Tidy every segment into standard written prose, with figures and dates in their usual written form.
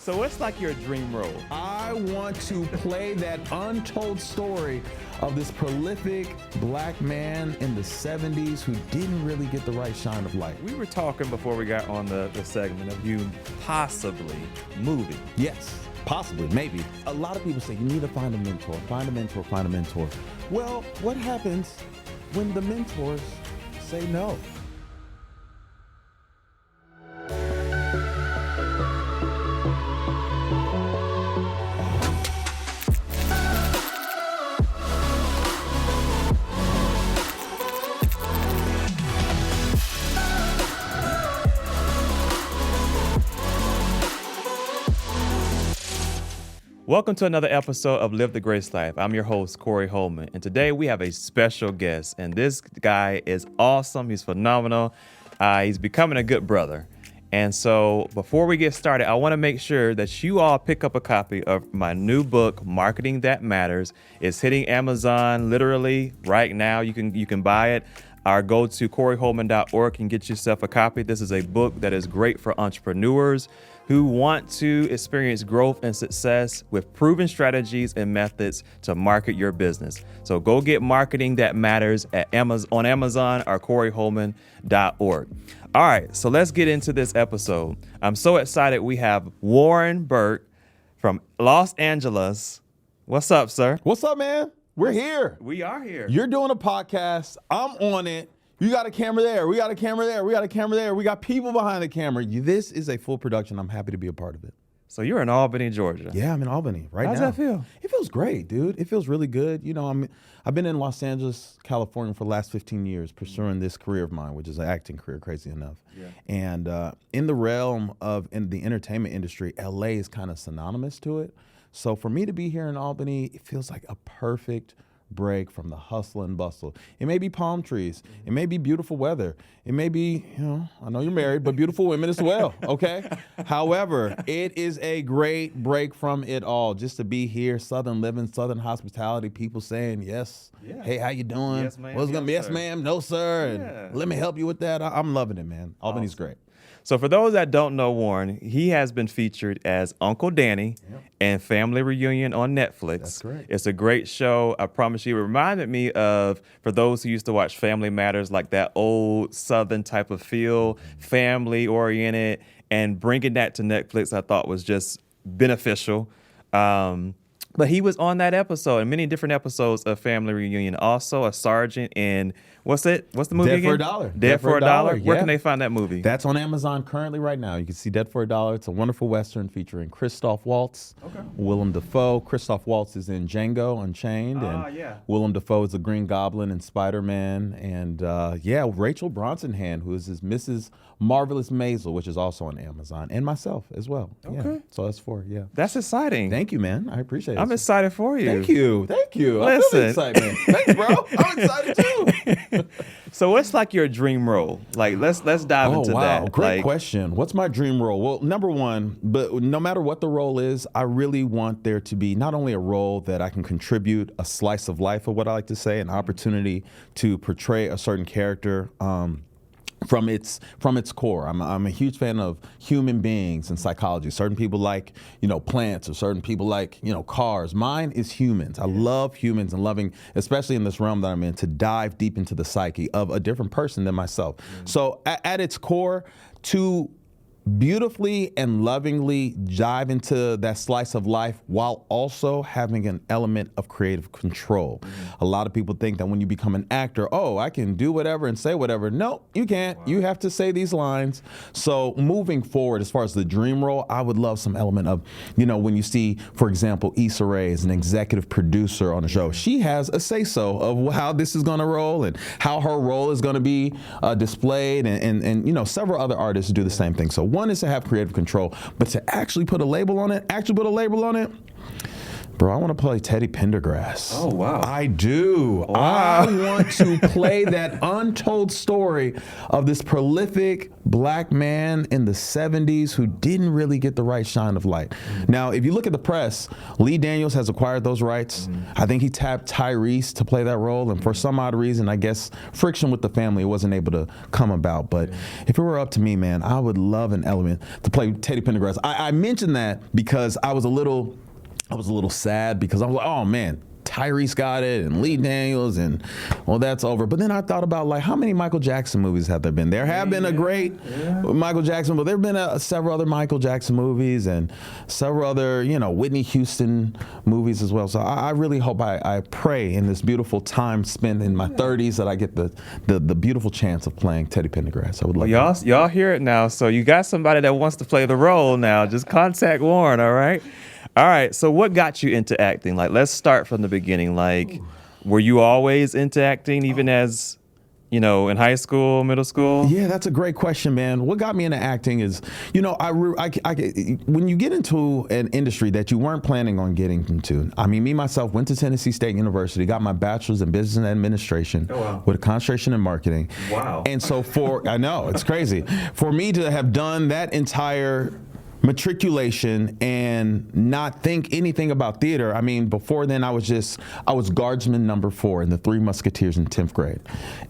So what's like your dream role? I want to play that untold story of this prolific black man in the 70s who didn't really get the right shine of light. We were talking before we got on the segment of you possibly moving. Yes, possibly, maybe. A lot of people say you need to find a mentor, find a mentor, find a mentor. Well, what happens when the mentors say no? Welcome to another episode of Live the Grace Life. I'm your host, Corey Holman, and today we have a special guest, and this guy is awesome. He's phenomenal. He's becoming a good brother. And so before we get started, I want to make sure that you all pick up a copy of my new book, Marketing That Matters. It's hitting Amazon literally right now. You can buy it. Or go to coreyholman.org and get yourself a copy. This is a book that is great for entrepreneurs who want to experience growth and success with proven strategies and methods to market your business. So go get Marketing That Matters at on Amazon or coreyholman.org. All right, so let's get into this episode. I'm so excited. We have Warren Burke from Los Angeles. What's up, sir? What's up, man? We're here. We are here. You're doing a podcast. I'm on it. You got a camera there. We got a camera there. We got a camera there. We got people behind the camera. This is a full production. I'm happy to be a part of it. So you're in Albany, Georgia. Yeah, I'm in Albany right now. How does that feel? It feels great, dude. It feels really good. You know, I've been in Los Angeles, California for the last 15 years pursuing this career of mine, which is an acting career, crazy enough. Yeah. And in the realm of in the entertainment industry, LA is kind of synonymous to it. So for me to be here in Albany, it feels like a perfect break from the hustle and bustle. It may be palm trees. It may be beautiful weather. It may be, I know you're married, but beautiful women as well, okay? However, it is a great break from it all. Just to be here, Southern living, Southern hospitality, people saying, yes, hey, how you doing? Yes, ma'am. What's gonna be? Yes, ma'am, no, sir. Yeah. And let me help you with that. I'm loving it, man. Albany's great. So for those that don't know Warren, he has been featured as Uncle Danny in Family Reunion on Netflix. That's correct. It's a great show. I promise you. It reminded me of, for those who used to watch Family Matters, like that old Southern type of feel, family oriented, and bringing that to Netflix I thought was just beneficial. But he was on that episode and many different episodes of Family Reunion. Also a sergeant in, what's the movie Dead again? for a Dollar. Dead for a Dollar? Where yeah. can they find that movie? That's on Amazon currently right now. You can see Dead for a Dollar. It's a wonderful Western featuring Christoph Waltz, Willem Dafoe. Christoph Waltz is in Django Unchained, and Willem Dafoe is the Green Goblin in Spider-Man. And Rachel Bronsonhan, who is his Mrs. Marvelous Maisel, which is also on Amazon, and myself as well. Okay. Yeah. So that's four, That's exciting. Thank you, man. I appreciate it. I'm excited for you. Thank you. Listen. I feel excitement. Thanks, bro. I'm excited too. So what's like your dream role? Like let's dive into that. Great question. What's my dream role? Well, number one, but no matter what the role is, I really want there to be not only a role that I can contribute a slice of life, of what I like to say, an opportunity to portray a certain character from its core. I'm a huge fan of human beings and psychology. Certain people like, plants, or certain people like, cars. Mine is humans. I love humans and loving, especially in this realm that I'm in, to dive deep into the psyche of a different person than myself. So at its core, to beautifully and lovingly dive into that slice of life while also having an element of creative control. A lot of people think that when you become an actor, I can do whatever and say whatever. No, you can't. You have to say these lines. So moving forward, as far as the dream role, I would love some element of, when you see, for example, Issa Rae is an executive producer on the show. She has a say-so of how this is going to roll and how her role is going to be displayed, and several other artists do the same thing. So one is to have creative control, but to actually put a label on it, Bro, I want to play Teddy Pendergrass. Oh, wow. I do. Wow. I want to play that untold story of this prolific black man in the 70s who didn't really get the right shine of light. Now, if you look at the press, Lee Daniels has acquired those rights. I think he tapped Tyrese to play that role, and for some odd reason, I guess friction with the family wasn't able to come about. But if it were up to me, man, I would love an element to play Teddy Pendergrass. I mentioned that because I was a little sad because I was like, oh man, Tyrese got it and Lee Daniels and well, that's over. But then I thought about like how many Michael Jackson movies have there been? There have been a great Michael Jackson, but there have been several other Michael Jackson movies and several other, Whitney Houston movies as well. So I really hope, I pray in this beautiful time spent in my 30s that I get the beautiful chance of playing Teddy Pendergrass. I would love y'all hear it now. So you got somebody that wants to play the role now. Just contact Warren, all right? All right, so what got you into acting? Like, let's start from the beginning. Like, were you always into acting, even as, in high school, middle school? Yeah, that's a great question, man. What got me into acting is, when you get into an industry that you weren't planning on getting into, I mean, me, myself, went to Tennessee State University, got my bachelor's in business and administration with a concentration in marketing. Wow. And so I know, it's crazy. For me to have done that entire matriculation and not think anything about theater. I mean, before then I was guardsman number 4 in the Three Musketeers in 10th grade.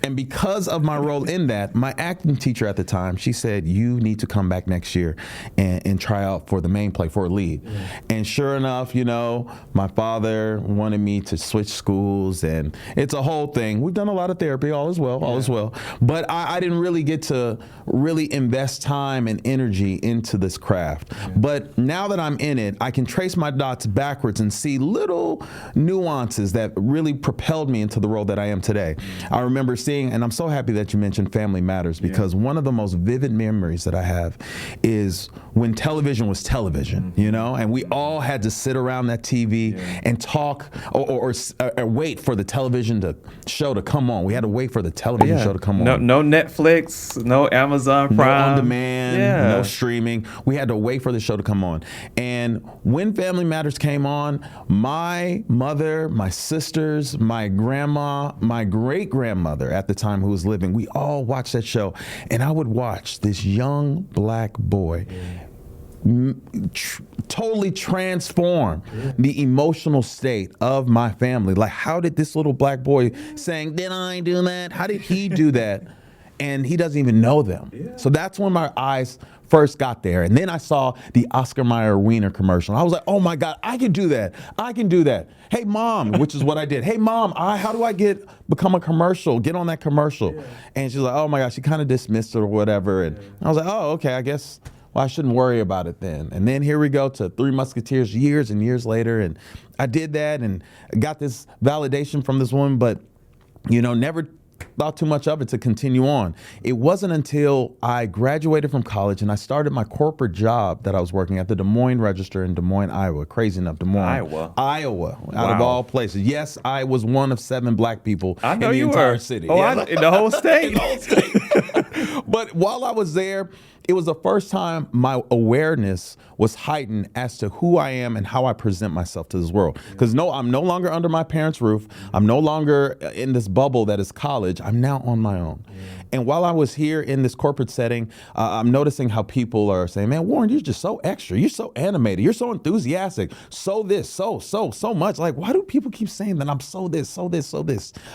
And because of my role in that, my acting teacher at the time, she said, you need to come back next year and try out for the main play, for a lead. And sure enough, my father wanted me to switch schools, and it's a whole thing. We've done a lot of therapy, all is well. But I didn't really get to really invest time and energy into this craft. But now that I'm in it, I can trace my dots backwards and see little nuances that really propelled me into the role that I am today. I remember seeing, and I'm so happy that you mentioned Family Matters, because one of the most vivid memories that I have is when television was television, and we all had to sit around that TV and talk or wait for the television show to come on. We had to wait for the television show to come on. No Netflix, no Amazon Prime. No on demand, no streaming. We had to wait for the show to come on. And when Family Matters came on, my mother, my sisters, my grandma, my great-grandmother at the time who was living, we all watched that show. And I would watch this young black boy totally transform the emotional state of my family. Like, how did this little black boy saying, did I do that? How did he do that? And he doesn't even know them. So that's when my eyes first got there. And then I saw the Oscar Mayer Wiener commercial. I was like, oh my God, I can do that. I can do that. Hey mom, which is what I did. Hey mom, how do I become a commercial, get on that commercial? And she's like, oh my gosh, she kind of dismissed it or whatever. And I was like, oh, okay, I guess, well, I shouldn't worry about it then. And then here we go to Three Musketeers years and years later. And I did that and got this validation from this woman, but never thought too much of it to continue on. It wasn't until I graduated from college and I started my corporate job that I was working at the Des Moines Register in Des Moines, Iowa. Crazy enough, Des Moines, Iowa, out of all places. Yes, I was one of 7 black people in the entire city. Oh, in the whole state? In the whole state. But while I was there, it was the first time my awareness was heightened as to who I am and how I present myself to this world. Because I'm no longer under my parents' roof. I'm no longer in this bubble that is college. I'm now on my own. And while I was here in this corporate setting, I'm noticing how people are saying, man, Warren, you're just so extra. You're so animated. You're so enthusiastic. So this, so much. Like, why do people keep saying that I'm so this?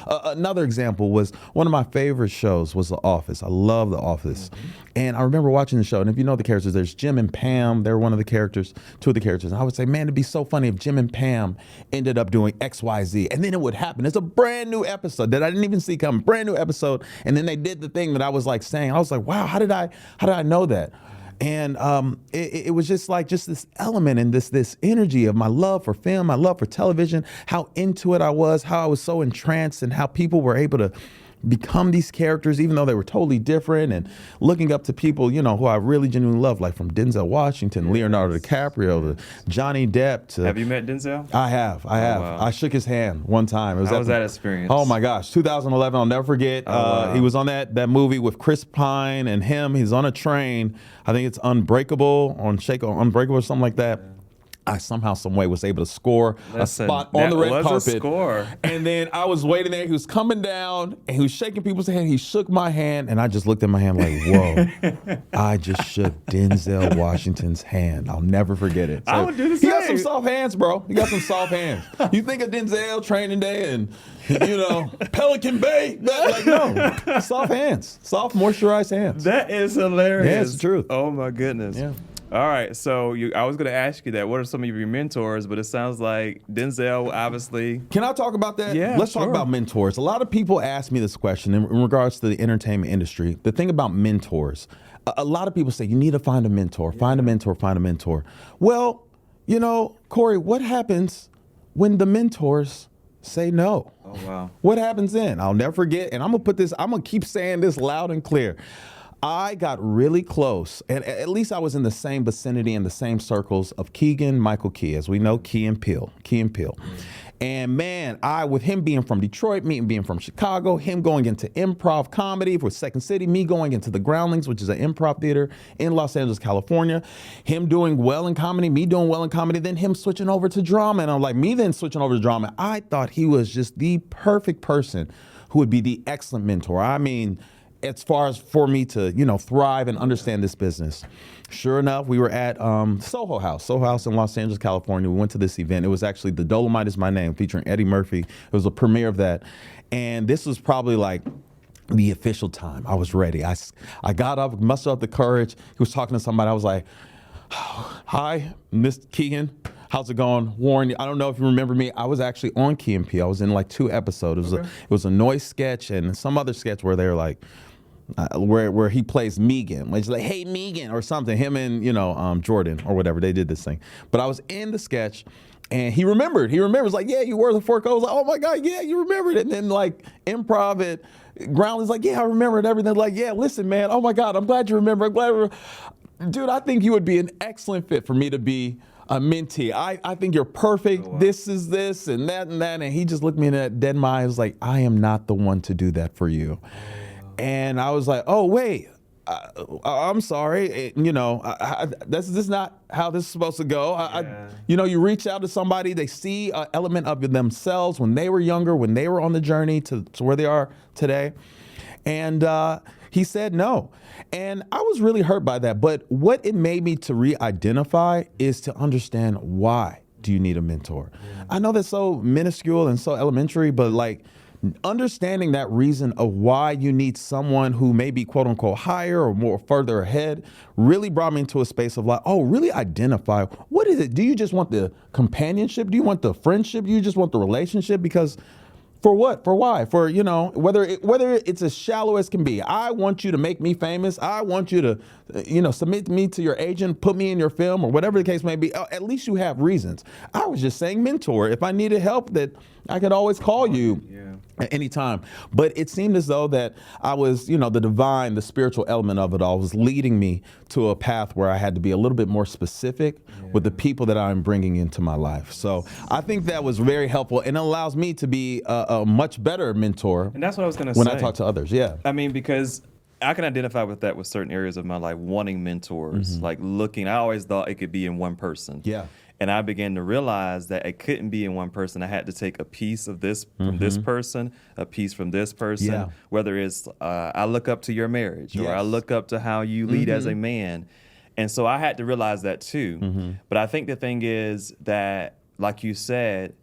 Another example was one of my favorite shows was The Office. I love The Office. And I remember watching the show. And if you know the characters, there's Jim and Pam. They're one of the characters, 2 of the characters. And I would say, man, it'd be so funny if Jim and Pam ended up doing X, Y, Z. And then it would happen. It's a brand new episode that I didn't even see coming. Brand new episode. And then they did the thing that I was like saying. I was like, wow, how did I know that? And it was just this element and this energy of my love for film, my love for television, how into it I was, how I was so entranced, and how people were able to become these characters, even though they were totally different, and looking up to people, who I really genuinely love, like from Denzel Washington, Leonardo DiCaprio, to Johnny Depp. Have you met Denzel? I have. Wow. I shook his hand one time. How was that experience? Oh my gosh, 2011, I'll never forget. He was on that movie with Chris Pine and him. He's on a train. I think it's Unbreakable, Unbreakable or something like that. I somehow, some way was able to score a spot on the red that was a carpet. score. And then I was waiting there. He was coming down and he was shaking people's hand. He shook my hand and I just looked at my hand like, whoa, I just shook Denzel Washington's hand. I'll never forget it. So I would do the He got same. some soft hands, bro. He got some soft hands. You think of Denzel training day and, Pelican Bay? Like, no, soft hands, soft moisturized hands. That is hilarious. Yeah, it's the truth. Oh my goodness. Yeah. All right, so I was going to ask you that. What are some of your mentors? But it sounds like Denzel, obviously. Can I talk about that? Yeah, Let's sure. talk about mentors. A lot of people ask me this question in regards to the entertainment industry. The thing about mentors, a lot of people say you need to find a mentor, find a mentor, find a mentor. Well, Corey, what happens when the mentors say no? Oh, wow. What happens then? I'll never forget, and I'm gonna keep saying this loud and clear. I got really close, and at least I was in the same vicinity, in the same circles of Keegan Michael Key, as we know, Key and Peele. And man, with him being from Detroit, me being from Chicago, him going into improv comedy for Second City, me going into the Groundlings, which is an improv theater in Los Angeles, California, him doing well in comedy, me doing well in comedy, then him switching over to drama. And I'm like, me then switching over to drama. I thought he was just the perfect person who would be the excellent mentor. I mean, as far as for me to, thrive and understand this business. Sure enough, we were at Soho House in Los Angeles, California. We went to this event. It was actually The Dolomite Is My Name, featuring Eddie Murphy. It was a premiere of that. And this was probably like the official time. I was ready. I got up, mustered up the courage. He was talking to somebody. I was like, hi, Mr. Keegan. How's it going? Warren, I don't know if you remember me. I was actually on Key and Peele. I was in like 2 episodes. It was a noise sketch and some other sketch where they were like, where he plays Megan. It's like, hey, Megan, or something. Him and, Jordan or whatever. They did this thing. But I was in the sketch and he remembered. He remembers like, yeah, you were the fork. I was like, oh my God, yeah, you remembered it. And then like improv at Groundling's like, yeah, I remembered everything. Like, yeah, listen, man. Oh my God, I'm glad you remember. Dude, I think you would be an excellent fit for me to be a mentee. I think you're perfect. Oh, wow. This is this and that and that. And he just looked me in that dead eye. He was like, I am not the one to do that for you. And I was like, oh, wait, I'm sorry. This is not how this is supposed to go. You reach out to somebody, they see an element of themselves when they were younger, when they were on the journey to where they are today. And he said no. And I was really hurt by that. But what it made me to re-identify is to understand, why do you need a mentor? Yeah. I know that's so minuscule and so elementary, but like, understanding that reason of why you need someone who may be quote unquote higher or more further ahead really brought me into a space of like, really identify, what is it? Do you just want the companionship? Do you want the friendship? Do you just want the relationship? Because for what? For why? For, whether it's as shallow as can be. I want you to make me famous. I want you to, submit me to your agent, put me in your film or whatever the case may be. At least you have reasons. I was just saying mentor. If I needed help, that I could always call you. Yeah. At any time. But it seemed as though that I was, the divine, the spiritual element of it all was leading me to a path where I had to be a little bit more specific with the people that I'm bringing into my life. So I think that was very helpful and it allows me to be a much better mentor. And that's what I was going to say. When I talk to others, yeah. I mean, because I can identify with that with certain areas of my life, wanting mentors, like looking, I always thought it could be in one person. Yeah. And I began to realize that it couldn't be in one person. I had to take a piece of this from this person, a piece from this person, whether it's I look up to your marriage or I look up to how you lead as a man. And so I had to realize that too. But I think the thing is that, like you said,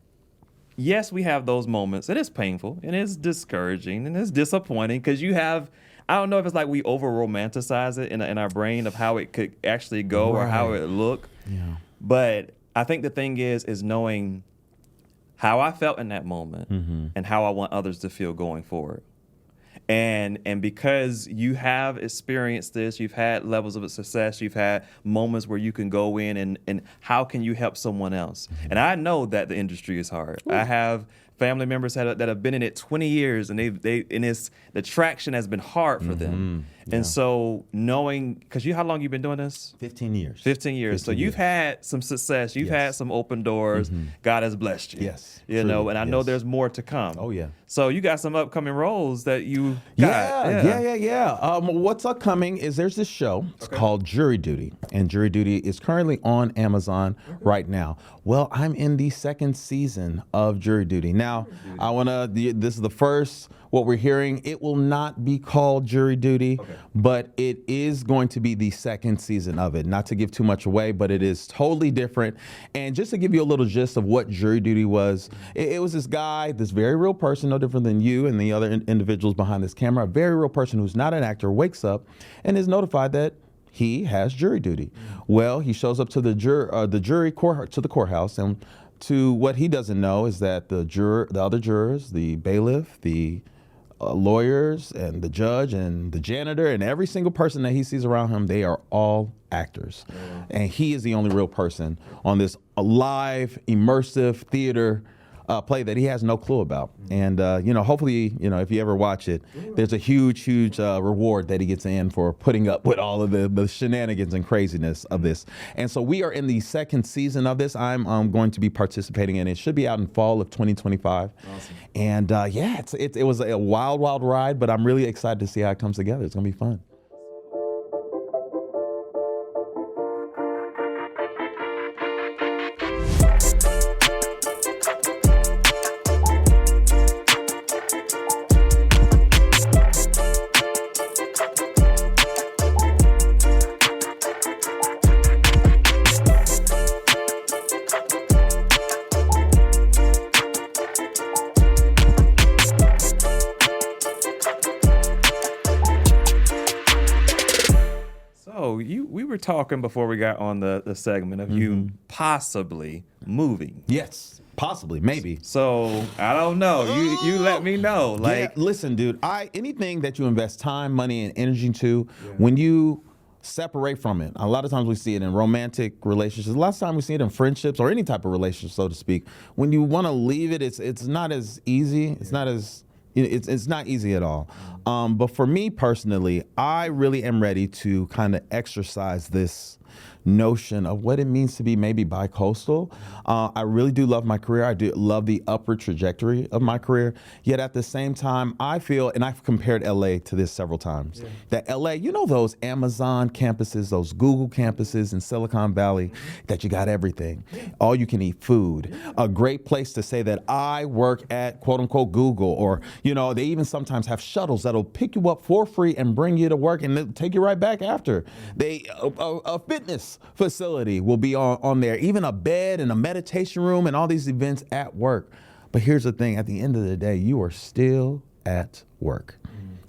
yes, we have those moments. It is painful and it's discouraging and it's disappointing because you have, I don't know if it's like we over romanticize it in our brain of how it could actually go or how it would look. Yeah. But I think the thing is knowing how I felt in that moment and how I want others to feel going forward. And because you have experienced this, you've had levels of success, you've had moments where you can go in and how can you help someone else? And I know that the industry is hard. Ooh. I have family members that have been in it 20 years, and the traction has been hard for them. Yeah. And so knowing, because how long you been doing this? 15 years. 15 years. So you've had some success. You've had some open doors. God has blessed you. Yes. You know, and I know yes. there's more to come. Oh, yeah. So you got some upcoming roles that you got. Yeah. What's upcoming is there's this show. It's called Jury Duty, and Jury Duty is currently on Amazon right now. Well, I'm in the second season of Jury Duty. Now, this is the first, what we're hearing, it will not be called Jury Duty, but it is going to be the second season of it. Not to give too much away, but it is totally different. And just to give you a little gist of what Jury Duty was, it was this guy, this very real person, no different than you and the other individuals behind this camera, a very real person who's not an actor, wakes up and is notified that he has jury duty. Well, he shows up to the courthouse, and to what he doesn't know is that the other jurors, the bailiff, the lawyers, and the judge, and the janitor, and every single person that he sees around him, they are all actors. And he is the only real person on this live, immersive theater play that he has no clue about. And, hopefully, if you ever watch it, there's a huge reward that he gets in for putting up with all of the shenanigans and craziness of this. And so we are in the second season of this. I'm going to be participating in it. It should be out in fall of 2025. Awesome. And it was a wild ride, but I'm really excited to see how it comes together. It's going to be fun. We were talking before we got on the segment of you possibly moving. Yes, possibly, maybe. So I don't know. You let me know. Listen, dude. Anything that you invest time, money, and energy to, when you separate from it, a lot of times we see it in romantic relationships. A lot of times we see it in friendships or any type of relationship, so to speak. When you want to leave it, it's not as easy. It's not as It's not easy at all. But for me personally, I really am ready to kind of exercise this notion of what it means to be maybe bi-coastal. I really do love my career. I do love the upward trajectory of my career. Yet at the same time, I feel, and I've compared LA to this several times, that LA, those Amazon campuses, those Google campuses in Silicon Valley, that you got everything. All you can eat food. A great place to say that I work at quote unquote Google, or, they even sometimes have shuttles that'll pick you up for free and bring you to work and they'll take you right back after. A fitness facility will be on there, even a bed and a meditation room and all these events at work. But here's the thing, at the end of the day, you are still at work.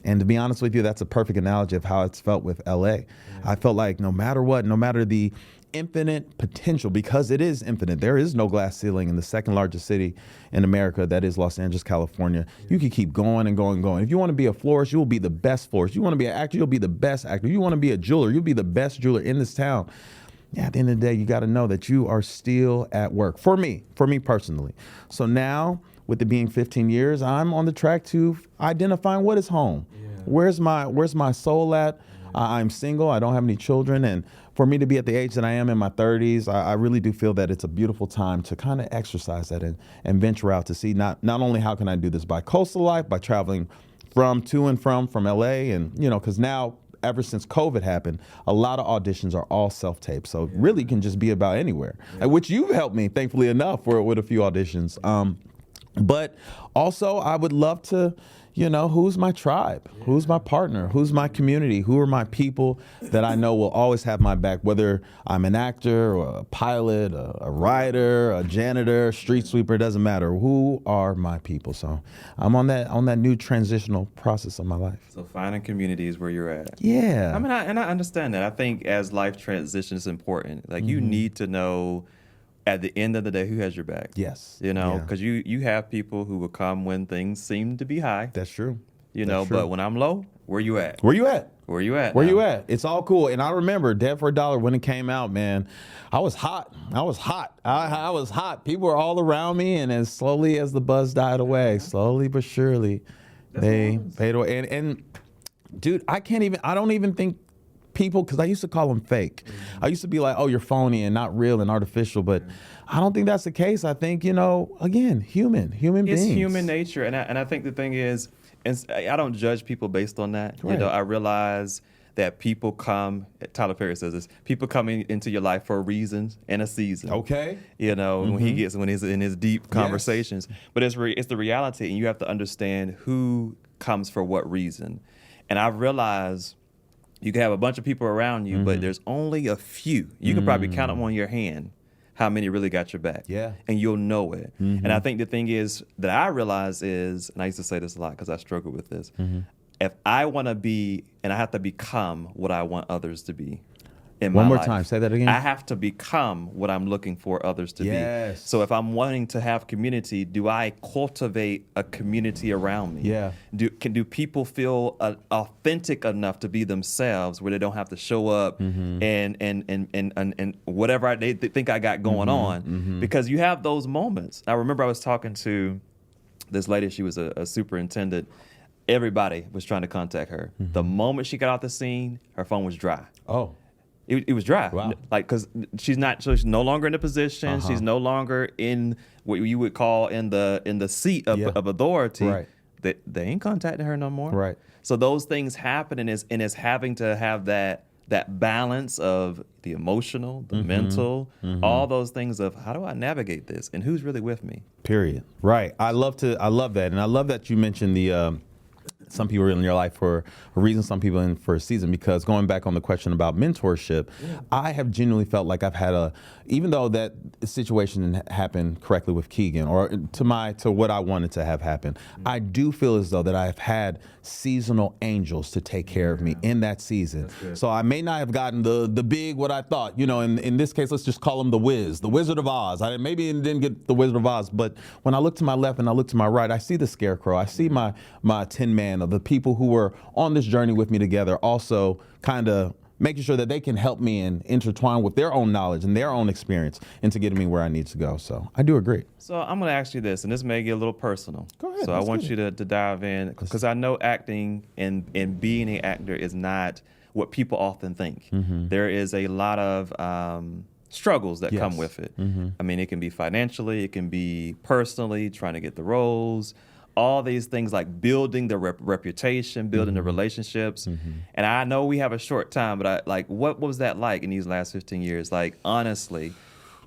And to be honest with you, that's a perfect analogy of how it's felt with LA. I felt like no matter what, no matter the infinite potential, because it is infinite, there is no glass ceiling in the second largest city in America, that is Los Angeles, California. You can keep going and going and going. If you want to be a florist, you will be the best florist. You want to be an actor, you'll be the best actor. You want to be a jeweler, you'll be the best jeweler in this town. At the end of the day, you got to know that you are still at work. For me personally. So now, with it being 15 years, I'm on the track to identifying what is home. Where's my soul at? I'm single. I don't have any children. And for me to be at the age that I am in my 30s, I really do feel that it's a beautiful time to kind of exercise that and venture out to see not only how can I do this by coastal life, by traveling to and from LA, and, because now, ever since COVID happened, a lot of auditions are all self-taped. So really can just be about anywhere, which you've helped me, thankfully enough, with a few auditions. But also I would love to, who's my tribe? Who's my partner? Who's my community? Who are my people that I know will always have my back, whether I'm an actor or a pilot, a writer, a janitor, street sweeper, doesn't matter. Who are my people? So I'm on that new transitional process of my life. So finding communities where you're at. Yeah. I mean, I understand that. I think as life transitions is important. Like you need to know at the end of the day, who has your back? Yes. Because you have people who will come when things seem to be high. That's true. But when I'm low, where you at? Where you at? Where you at? Where now? you at? It's all cool. And I remember Dead for a Dollar when it came out, man. I was hot. I was hot. People were all around me, and as slowly as the buzz died away, slowly but surely, they fade away. And dude, I don't even think people, because I used to call them fake. I used to be like, oh, you're phony and not real and artificial, but I don't think that's the case. I think, again, human beings. It's human nature, and I think the thing is, I don't judge people based on that. Right. I realize that people come. Tyler Perry says this: people come into your life for a reason and a season. Okay. When he's in his deep conversations. Yes. But it's the reality, and you have to understand who comes for what reason. And I realize you can have a bunch of people around you, but there's only a few. You can probably count them on your hand how many really got your back. Yeah. And you'll know it. And I think the thing is that I realize is, and I used to say this a lot because I struggle with this, if I want to be, and I have to become what I want others to be in my life. One more time, say that again. I have to become what I'm looking for others to be. So if I'm wanting to have community, do I cultivate a community around me? Yeah. Do people feel authentic enough to be themselves, where they don't have to show up and whatever they think I got going on? Because you have those moments. I remember I was talking to this lady. She was a superintendent. Everybody was trying to contact her. The moment she got off the scene, her phone was dry. Oh. It was dry. Wow. Because she's no longer in a position. She's no longer in what you would call in the seat of authority. Right. They ain't contacting her no more. Right. So those things happen, and it's having to have that balance of the emotional, the mental, all those things of how do I navigate this, and who's really with me. Period. Right. I love that, and I love that you mentioned the. Some people are in your life for a reason, some people in for a season, because going back on the question about mentorship, I have genuinely felt like I've had even though that situation didn't happen correctly with Keegan or to what I wanted to have happen, I do feel as though that I've had seasonal angels to take care of me in that season. So I may not have gotten the big what I thought, in this case, let's just call him the Wizard of Oz. Maybe didn't get the Wizard of Oz, but when I look to my left and I look to my right, I see the Scarecrow. I see my Tin Man of the people who were on this journey with me together, also kind of making sure that they can help me and intertwine with their own knowledge and their own experience into getting me where I need to go. So I do agree. So I'm going to ask you this, and this may get a little personal. Go ahead. So I want you to dive in, because I know acting and being an actor is not what people often think. There is a lot of struggles that come with it. I mean, it can be financially, it can be personally, trying to get the roles, all these things like building the reputation, building the relationships. And I know we have a short time, but what was that like in these last 15 years? Like, honestly.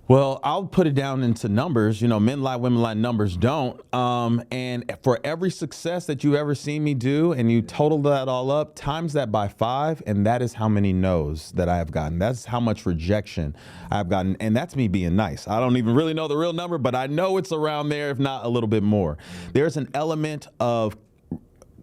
Well, I'll put it down into numbers. Men lie, women lie, numbers don't. And for every success that you ever seen me do, and you total that all up, times that by 5, and that is how many no's that I have gotten. That's how much rejection I've gotten, and that's me being nice. I don't even really know the real number, but I know it's around there, if not a little bit more. There's an element of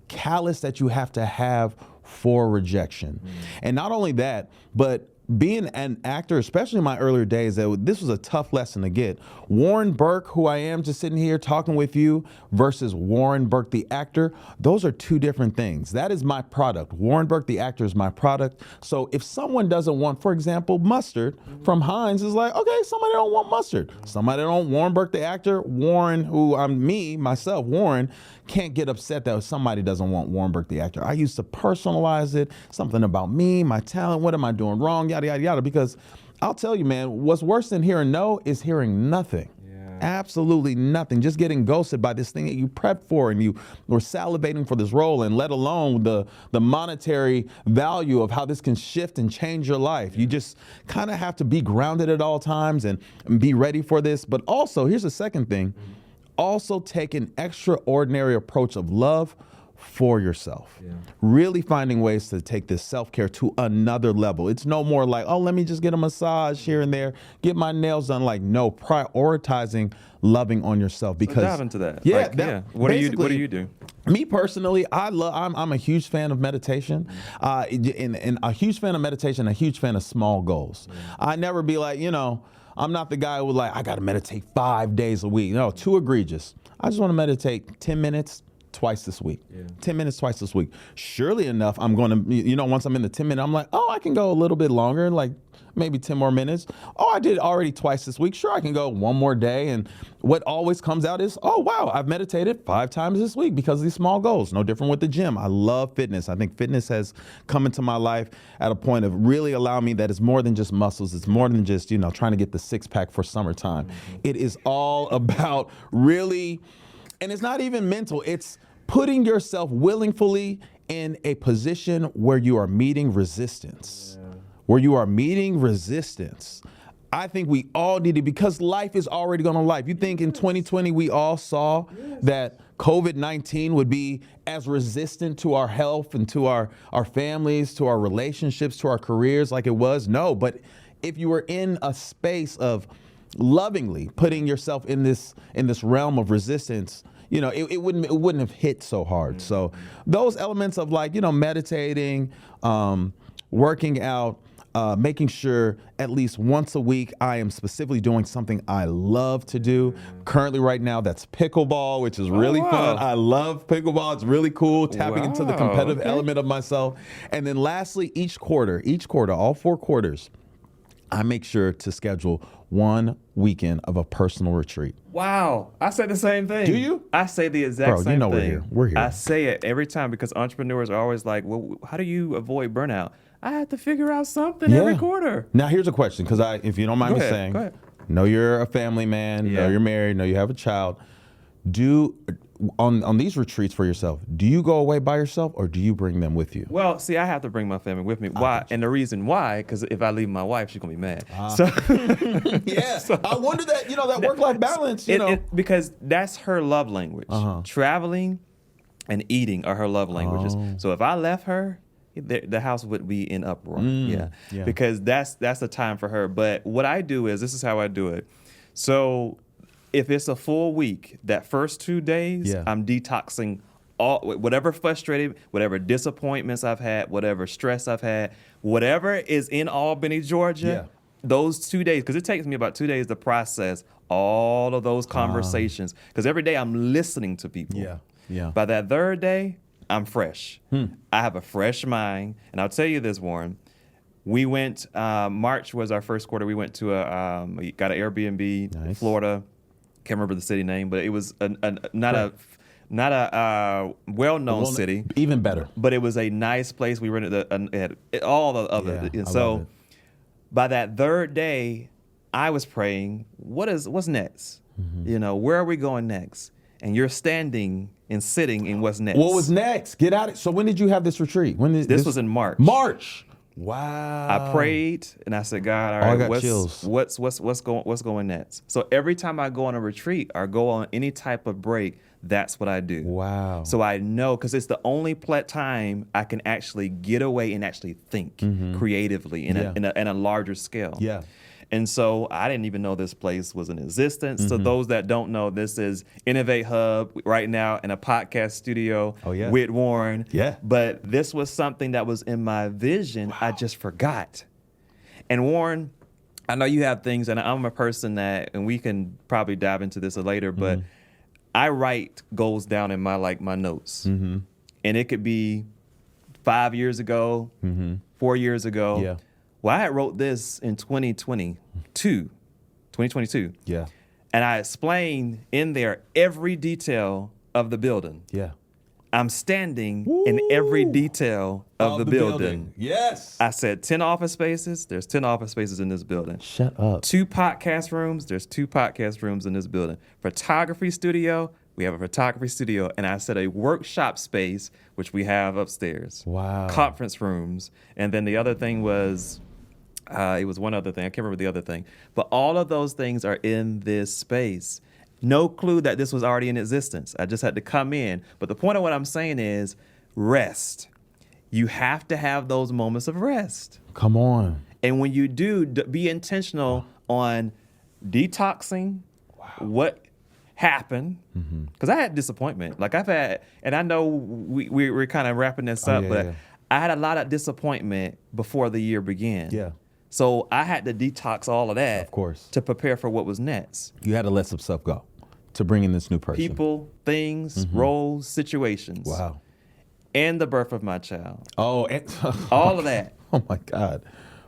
callous that you have to have for rejection. And not only that, but being an actor, especially in my earlier days, this was a tough lesson to get. Warren Burke, who I am just sitting here talking with you, versus Warren Burke, the actor, those are two different things. That is my product. Warren Burke, the actor, is my product. So if someone doesn't want, for example, mustard from Heinz, is like, okay, somebody don't want mustard. Somebody don't, Warren Burke, the actor, Warren, who I'm myself, Warren, can't get upset that somebody doesn't want Warren Burke, the actor. I used to personalize it, something about me, my talent, what am I doing wrong, yada, yada, yada, because I'll tell you, man, what's worse than hearing no is hearing nothing. Absolutely nothing. Just getting ghosted by this thing that you prepped for and you were salivating for this role, and let alone the monetary value of how this can shift and change your life. You just kind of have to be grounded at all times and be ready for this. But also, here's the second thing. Also take an extraordinary approach of love for yourself. Really finding ways to take this self-care to another level. It's no more like, oh, let me just get a massage here and there, get my nails done. Like, no, prioritizing loving on yourself. Because dive into that. Yeah. What do you do? Me personally, I'm a huge fan of meditation, and a huge fan of meditation, a huge fan of small goals. I never be like, I'm not the guy who I got to meditate 5 days a week. No, too egregious. I just want to meditate 10 minutes, twice this week. 10 minutes twice this week. Surely enough, I'm going to, once I'm in the 10 minute, I'm like, oh, I can go a little bit longer, like maybe 10 more minutes. Oh, I did already twice this week. Sure, I can go one more day. And what always comes out is, oh, wow, I've meditated 5 times this week because of these small goals. No different with the gym. I love fitness. I think fitness has come into my life at a point of really allowing me that it's more than just muscles. It's more than just, trying to get the 6-pack for summertime. It is all about really, and it's not even mental. It's putting yourself willingly in a position where you are meeting resistance. Where you are meeting resistance. I think we all need it because life is already going on life. You think in 2020 we all saw that COVID-19 would be as resistant to our health and to our families, to our relationships, to our careers like it was? No, but if you were in a space of lovingly putting yourself in this realm of resistance, it wouldn't have hit so hard. So those elements of meditating, working out, making sure at least once a week I am specifically doing something I love to do. Currently right now that's pickleball, which is really fun. I love pickleball. It's really cool, tapping into the competitive element of myself. And then lastly, each quarter, all 4 quarters, I make sure to schedule one weekend of a personal retreat. Wow. I say the same thing. Do you? I say the exact same thing. We're here. I say it every time because entrepreneurs are always like, well, how do you avoid burnout? I have to figure out something every quarter. Now, here's a question, because if you don't mind me saying, go ahead. Know you're a family man, know you're married, know you have a child. On these retreats for yourself, do you go away by yourself or do you bring them with you? Well, see, I have to bring my family with me. Why? And the reason why, because if I leave my wife, she's going to be mad. So I wonder that, that work-life balance, because that's her love language. Traveling and eating are her love languages. So if I left her, the house would be in uproar. Because that's the time for her. But what I do is, this is how I do it. So if it's a full week, that first 2 days, I'm detoxing whatever frustrated, whatever disappointments I've had, whatever stress I've had, whatever is in Albany, Georgia, those 2 days, because it takes me about 2 days to process all of those conversations. Because every day I'm listening to people. By that 3rd day, I'm fresh. I have a fresh mind. And I'll tell you this, Warren. We went, March was our first quarter. We went to we got an Airbnb in Florida. Can't remember the city name, but it was not a well-known city. Even better. But it was a nice place. We rented all of it. And so by that 3rd day, I was praying, what's next? Where are we going next? And you're standing and sitting in what's next. What was next? Get out. So when did you have this retreat? This was in March. Wow. I prayed and I said, God, all right, I got chills. What's going next? So every time I go on a retreat or go on any type of break, that's what I do. Wow. So I know, because it's the only time I can actually get away and actually think creatively in a larger scale. And so I didn't even know this place was in existence. So those that don't know, this is Innovate Hub right now in a podcast studio with Warren. But this was something that was in my vision. I just forgot. And Warren, I know you have things, and I'm a person that, and we can probably dive into this later, but I write goals down in my notes. And it could be 5 years ago, 4 years ago. Well, I wrote this in 2022. And I explained in there every detail of the building. I'm standing in every detail of the building. I said 10 office spaces. There's 10 office spaces in this building. Shut up. 2 podcast rooms. There's 2 podcast rooms in this building. Photography studio. We have a photography studio. And I said a workshop space, which we have upstairs. Wow. Conference rooms. And then the other thing was, it was one other thing. I can't remember the other thing. But all of those things are in this space. No clue that this was already in existence. I just had to come in. But the point of what I'm saying is rest. You have to have those moments of rest. Come on. And when you do, be intentional on detoxing what happened. Because I had disappointment. Like I've had, and I know we're kind of wrapping this up, but I had a lot of disappointment before the year began. So I had to detox all of that, of course, to prepare for what was next. You had to let some stuff go. to bring in this new person? People, things, roles, situations. Wow. And the birth of my child. Oh, and, All of that. oh my God.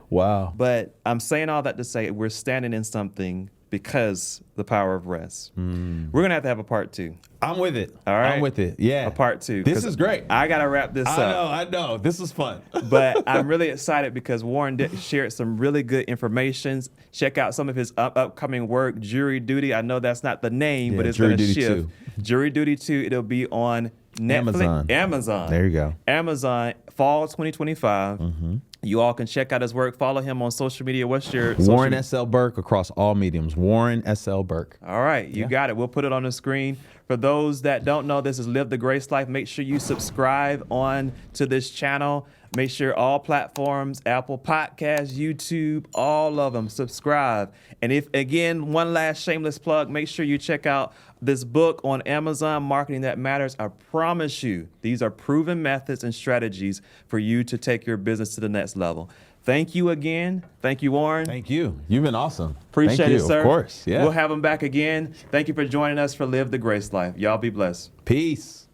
Wow. But I'm saying all that to say we're standing in something because the power of rest. We're going to have a part 2. I'm with it. All right. I'm with it. Yeah. A part 2. This is great. I got to wrap this up. I know. This is fun. But I'm really excited because Warren shared some really good information. Check out some of his upcoming work, Jury Duty. I know that's not the name, but it's going to shift. 2. Jury Duty 2, it'll be on Netflix. Amazon. There you go. Amazon, fall 2025. You all can check out his work. Follow him on social media. What's your social Warren S.L. Burke across all mediums. Warren S.L. Burke. All right, you got it. We'll put it on the screen. For those that don't know, this is Live the Grace Life. Make sure you subscribe on to this channel. Make sure all platforms, Apple Podcasts, YouTube, all of them, subscribe. And if, again, one last shameless plug, make sure you check out this book on Amazon, Marketing That Matters. I promise you, these are proven methods and strategies for you to take your business to the next level. Thank you again. Thank you, Warren. Thank you. You've been awesome. Appreciate it, sir. Of course. Yeah. We'll have him back again. Thank you for joining us for Live the Grace Life. Y'all be blessed. Peace.